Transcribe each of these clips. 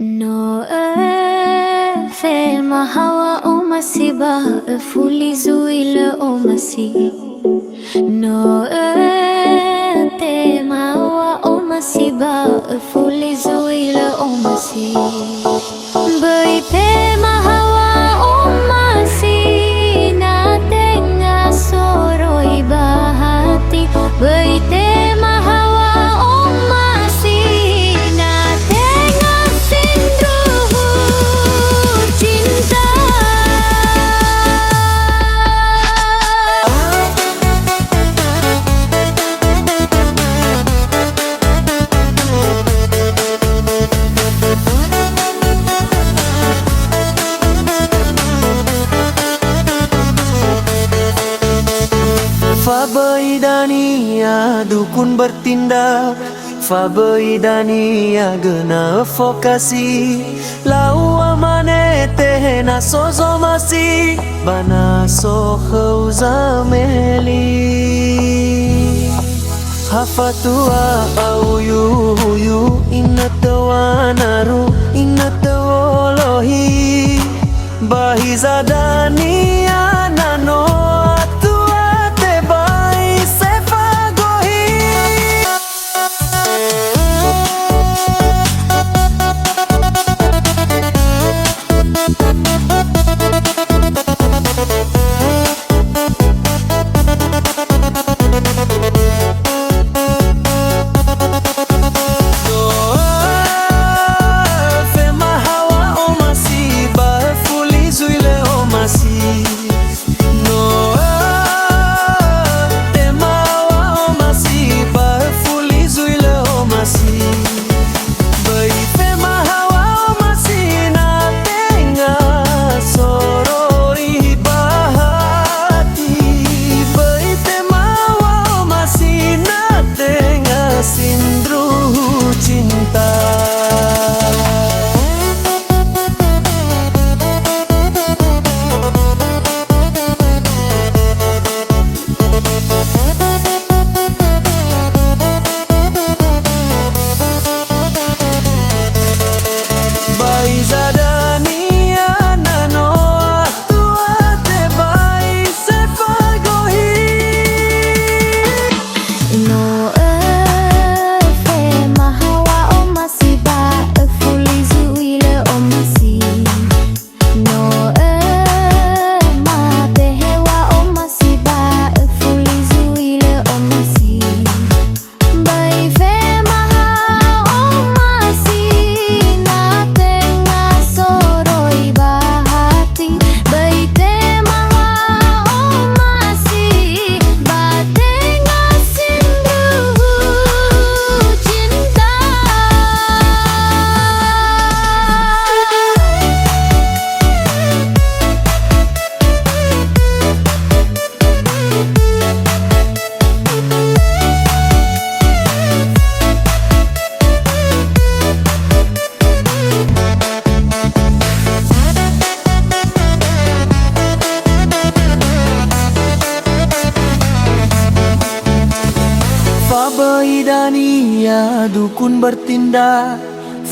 No فيلم هوا ومسيبة فولي زويل ومسي No tema هوا ومسيبة فولي زويل ومسي Beri tema hawa umasi na tenga soroi bahati Beri tema hawa umasi na tenga sindruhu cinta Fabeidania dukun bertindak, Fabeidania gena vokasi, Lawa manete na sozo masi, Bana sohau zameli. Hafatua au yuyu inatawa naru inatawolohi, Bahizadania nano Fabeidania dukun bertindak,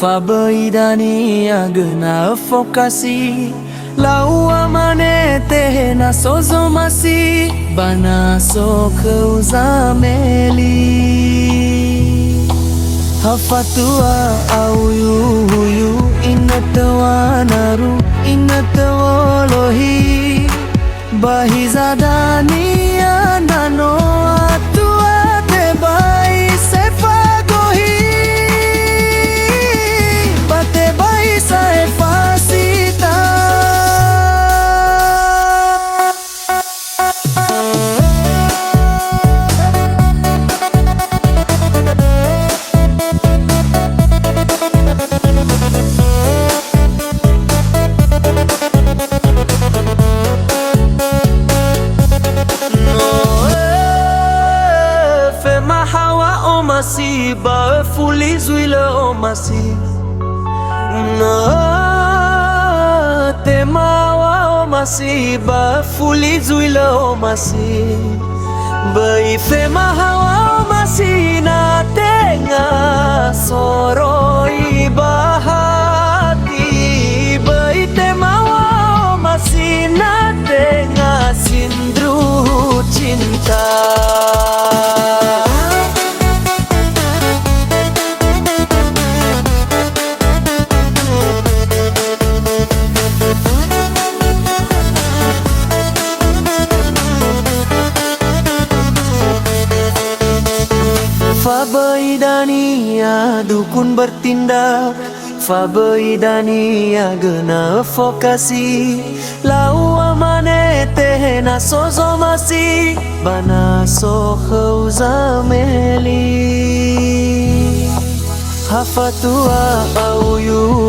Fabeidania gena vokasi, Lawa manete na sozo masi, Bana sokheu zameli. Hafatua au yuyu inatawa naru inatawolohi, Bahizadania nano atua tebai sefagohi, Bate bai saefasita. Masi ba fuli zuile o masi na temawa o masi ba fuli zuile o masi bai fema hawa o masi na tenga soroi bahar bertindak Fabai dani agena vokasi Lau amane tehena sozo masi Bana sohau zameli Hafatua au yu